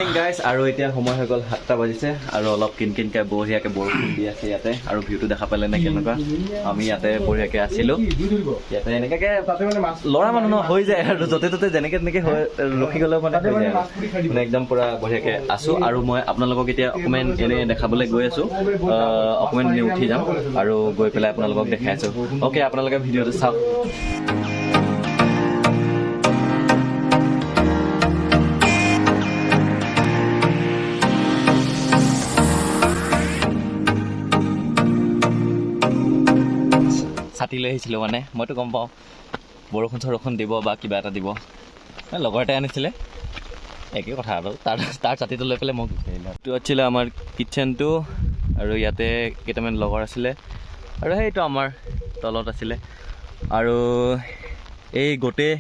Guys আৰু এতিয়া সময় হৈ গ'ল 7টা বাজিছে আৰু অলপ কিনকিনকৈ বঢ়িয়াকৈ বৰষুণ দি আছে ইয়াতে আৰু ভিউটো দেখা পালে নে কেনেকুৱা আমি ইয়াতে বঢ়িয়াকৈ আছিলোঁ ইয়াতে এনেকৈ ল'ৰা মানুহ হৈ যায় আৰু য'তে ত'তে যেনেকৈ তেনেকৈ ৰখি গ'লেও মানে হৈ যায় মানে একদম পূৰা বঢ়িয়াকৈ আছোঁ আৰু মই আপোনালোকক এতিয়া অকণমান এনেই দেখাবলৈ গৈ আছোঁ অকণমান এনেই উঠি যাম আৰু গৈ পেলাই আপোনালোকক দেখাই আছোঁ অ'কে আপোনালোকে ভিডিঅ'টো চাওক ছাতি লৈ আহিছিলোঁ মানে মইতো গম পাওঁ বৰষুণ চৰষুণ দিব বা কিবা এটা দিব লগৰ এটাই আনিছিলে একেই কথা আৰু তাৰ ছাতিটো লৈ পেলাই মই গুচি আহিলোঁ এইটো আছিলে আমাৰ কিটচেনটো আৰু ইয়াতে কেইটামান লগৰ আছিলে আৰু সেইটো আমাৰ তলত আছিলে আৰু এই গোটেই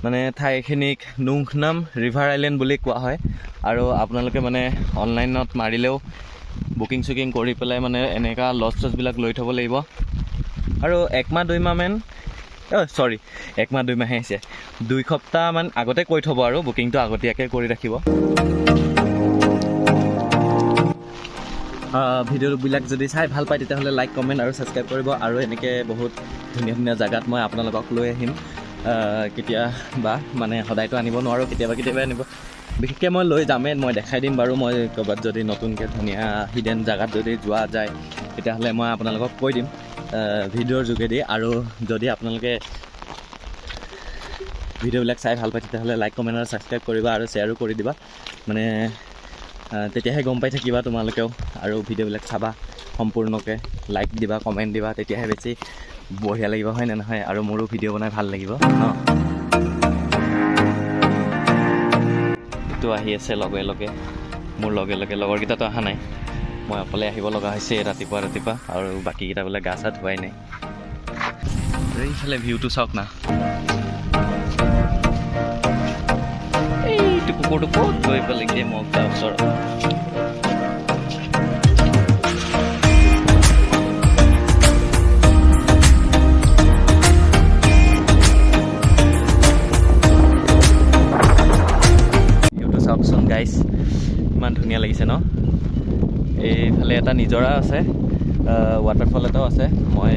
মানে ঠাইখিনিক নুংখনাম ৰিভাৰ আইলেণ্ড বুলি কোৱা হয় আৰু আপোনালোকে মানে অনলাইনত মাৰিলেও বুকিং চুকিং কৰি পেলাই মানে এনেকুৱা লজ চজবিলাক লৈ থ'ব লাগিব আৰু 1 মাহ 2 মাহমান এক মাহ 2 মাহে আহিছে 2 সপ্তাহমান আগতে কৈ থ'ব আৰু বুকিংটো আগতীয়াকৈ কৰি ৰাখিব ভিডিঅ'বিলাক যদি চাই ভাল পায় তেতিয়াহ'লে লাইক কমেণ্ট আৰু ছাবস্ক্ৰাইব কৰিব আৰু এনেকৈ বহুত ধুনীয়া ধুনীয়া জেগাত মই আপোনালোকক লৈ আহিম কেতিয়াবা মানে সদায়তো আনিব নোৱাৰোঁ কেতিয়াবা আনিব বিশেষকৈ মই লৈ যামেই মই দেখাই দিম বাৰু মই ক'ৰবাত যদি নতুনকৈ ধুনীয়া হিডেন জেগাত যদি যোৱা যায় তেতিয়াহ'লে মই আপোনালোকক কৈ দিম ভিডিঅ'ৰ যোগেদি আৰু যদি আপোনালোকে ভিডিঅ'বিলাক চাই ভাল পায় তেতিয়াহ'লে লাইক কমেণ্ট আৰু ছাবস্ক্ৰাইব কৰিবা আৰু শ্বেয়াৰো কৰি দিবা মানে তেতিয়াহে গম পাই থাকিবা তোমালোকেও আৰু ভিডিঅ'বিলাক চাবা সম্পূৰ্ণকৈ লাইক দিবা কমেণ্ট দিবা তেতিয়াহে বেছি বঢ়িয়া লাগিব হয় নে নহয় আৰু মোৰো ভিডিঅ' বনাই ভাল লাগিব এইটো আহি আছে লগে লগে মোৰ লগে লগে লগৰকেইটাতো অহা নাই মই অকলে আহিব লগা হৈছে ৰাতিপুৱা আৰু বাকীকেইটা বোলে গা চা ধুৱাই নাই এইফালে ভিউটো চাওক না এইটো কুকুৰটো ক'ত গৈ পেলাই দিয়ে মোক তাৰ ওচৰত ভিউটো চাওকচোন গাইছ ইমান ধুনীয়া লাগিছে ন এইফালে এটা নিজৰা আছে ৱাটাৰফল এটাও আছে মই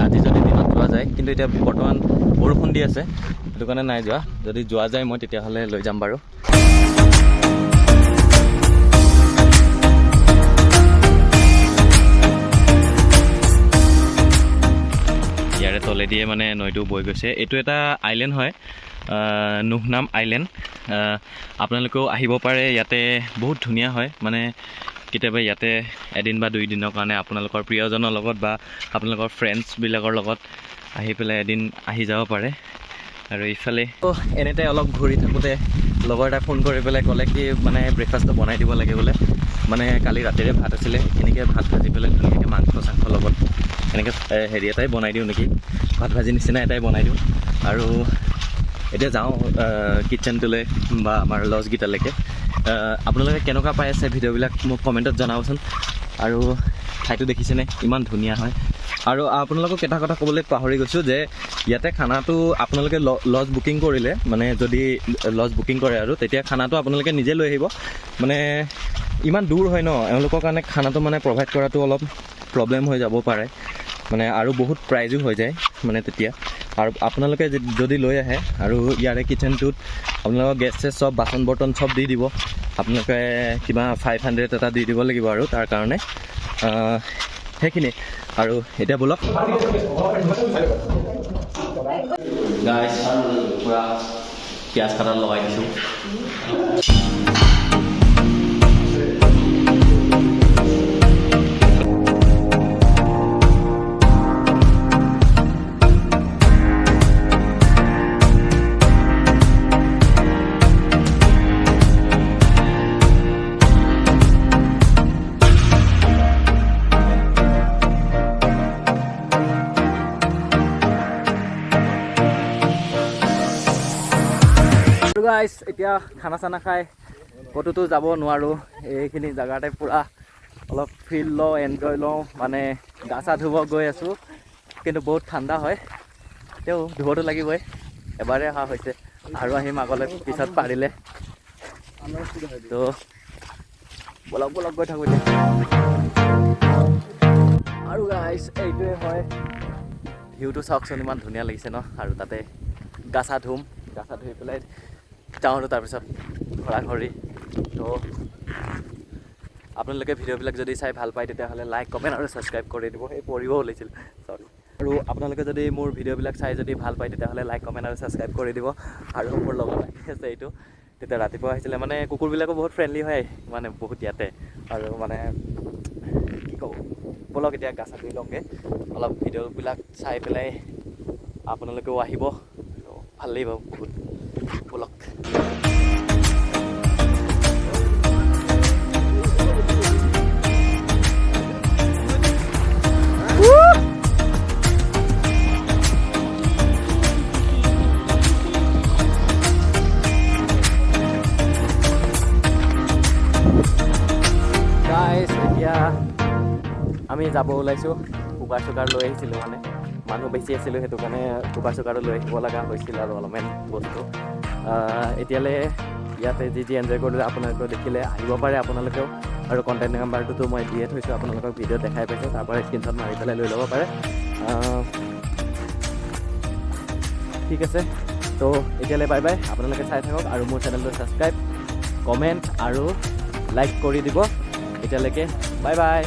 আজি যদি দিনত যোৱা যায় কিন্তু এতিয়া বৰ্তমান বৰষুণ দি আছে সেইটো কাৰণে নাই যোৱা যদি যোৱা যায় মই তেতিয়াহ'লে লৈ যাম বাৰু ইয়াৰে তলেদিয়ে মানে নৈটো বৈ গৈছে এইটো এটা আইলেণ্ড হয় নুংখনাম আইলেণ্ড আপোনালোকেও আহিব পাৰে ইয়াতে বহুত ধুনীয়া হয় মানে কেতিয়াবা ইয়াতে এদিন বা 2 দিনৰ কাৰণে আপোনালোকৰ প্ৰিয়জনৰ লগত বা আপোনালোকৰ ফ্ৰেণ্ডছবিলাকৰ লগত আহি পেলাই এদিন আহি যাব পাৰে আৰু ইফালে এনেতে অলপ ঘূৰি থাকোঁতে লগৰ এটাই ফোন কৰি পেলাই ক'লে কি মানে ব্ৰেকফাষ্টটো বনাই দিব লাগে বোলে মানে কালি ৰাতিৰে ভাত আছিলে এনেকৈ ভাত ভাজি পেলাই ধুনীয়াকৈ মাংস চাংস লগত এনেকৈ হেৰি এটাই বনাই দিওঁ নেকি ভাত ভাজি নিচিনা এটাই বনাই দিওঁ আৰু এতিয়া যাওঁ কিটচেনটোলৈ বা আমাৰ লজকেইটালৈকে আপোনালোকে কেনেকুৱা পাই আছে ভিডিঅ'বিলাক মোক কমেণ্টত জনাবচোন আৰু ঠাইটো দেখিছেনে ইমান ধুনীয়া হয় আৰু আপোনালোকক এটা কথা ক'বলৈ পাহৰি গৈছোঁ যে ইয়াতে খানাটো আপোনালোকে লজ বুকিং কৰিলে মানে যদি লজ বুকিং কৰে আৰু তেতিয়া খানাটো আপোনালোকে নিজে লৈ আহিব মানে ইমান দূৰ হয় ন এওঁলোকৰ কাৰণে খানাটো মানে প্ৰভাইড কৰাটো অলপ প্ৰব্লেম হৈ যাব পাৰে মানে আৰু বহুত প্ৰাইজো হৈ যায় মানে তেতিয়া আৰু আপোনালোকে যদি লৈ আহে আৰু ইয়াৰে কিটচেনটোত আপোনালোকৰ গেছ চেছ চব বাচন বৰ্তন চব দি দিব আপোনালোকে কিবা 500 এটা দি দিব লাগিব আৰু তাৰ কাৰণে সেইখিনি আৰু এতিয়া বলক গাইছ পুৰা পিঁয়াজ কাটাত লগাই দিছোঁ গাইছ এতিয়া খানা চানা খাই ক'তোতো যাব নোৱাৰোঁ এইখিনি জেগাতে পূৰা অলপ ফিল লওঁ এনজয় লওঁ মানে গা চা ধুব গৈ আছোঁ কিন্তু বহুত ঠাণ্ডা হয় তেও ধুবতো লাগিবই এবাৰে অহা হৈছে আৰু আহিম আগলৈ পিছত পাৰিলে তো বলক বলক গৈ থাকোঁ এতিয়া। আৰু গাইছ এইটোৱে হয় ভিউটো চাওকচোন, ইমান ধুনীয়া লাগিছে ন। আৰু তাতে গা চা ধুই পেলাই যাওঁ আৰু তাৰপিছত ঘৰা-ঘৰি। তো আপোনালোকে ভিডিঅ'বিলাক যদি চাই ভাল পায় তেতিয়াহ'লে লাইক কমেণ্ট আৰু ছাবস্ক্ৰাইব কৰি দিব। এই পঢ়িব ওলাইছিল, চৰি। আৰু আপোনালোকে যদি মোৰ ভিডিঅ'বিলাক চাই যদি ভাল পায় তেতিয়াহ'লে লাইক কমেণ্ট আৰু ছাবস্ক্ৰাইব কৰি দিব। আৰু মোৰ লগত লাগি আছে এইটো, তেতিয়া ৰাতিপুৱা আহিছিলে মানে কুকুৰবিলাকো বহুত ফ্ৰেণ্ডলি হয় মানে বহুত ইয়াতে। আৰু মানে কি কওঁ, ব'লক এতিয়া গা চা ধুই লওঁগৈ, অলপ ভিডিঅ'বিলাক চাই পেলাই আপোনালোকেও আহিব, ভাল লাগিব বহুত। ব'লক। এতিয়া আমি যাব ওলাইছোঁ। কুকাৰ চুকাৰ লৈ আহিছিলোঁ, মানে মানুহ বেছি আছিলোঁ, সেইটো কাৰণে কুকাৰ চুকাৰো লৈ আহিব লগা হৈছিল আৰু অলপমান বস্তু। এতিয়ালৈ ইয়াতে যি এনজয় কৰিলোঁ আপোনালোকেও দেখিলে, আহিব পাৰে আপোনালোকেও। আৰু কণ্টেক্ট নাম্বাৰটোতো মই দিয়ে থৈছোঁ, আপোনালোকক ভিডিঅ'ত দেখাই পাইছোঁ, তাৰ পৰা স্ক্ৰীনশ্বট মাৰি পেলাই লৈ ল'ব পাৰে। ঠিক আছে, তো এতিয়ালৈ বাই বাই। আপোনালোকে চাই থাকক আৰু মোৰ চেনেলটো ছাবস্ক্ৰাইব, কমেণ্ট আৰু লাইক কৰি দিব। এতিয়ালৈকে বাই বাই।